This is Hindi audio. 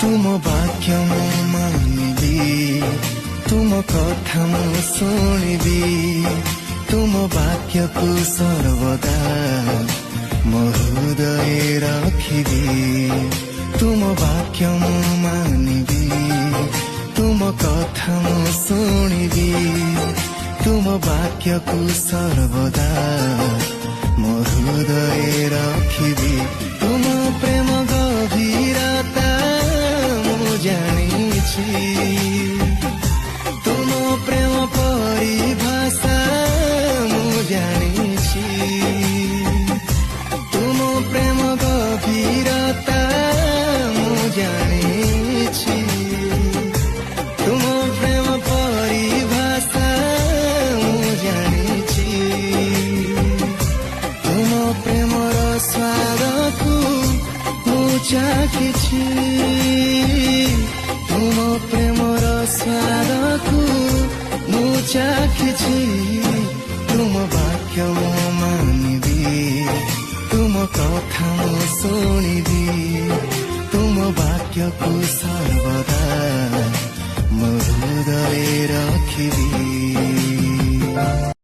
तुम वाक्य मु मानिबी तुम कथा मु शुणिबी तुम वाक्य को सर्वदा मो हृदय रखिबी तुम वाक्य मु मानिबी तुम कथा मु शुणिबी तुम वाक्य को सर्वदा मो हृदय रखिबी तुम प्रेम गभीरता मु जानिछि तुम प्रेम परिभाषा मु जानिछि तुम प्रेम गभीरता मु जानिछि तुम प्रेम परिभाषा मु जानिछि तुम प्रेमर स्वादକୁ मु चाखिछि तुम प्रेमर स्वादକୁ मु चाखिछि तुम वाक्य मु मानिबी तुम कथा मु शुणिबी तुम वाक्य को सर्व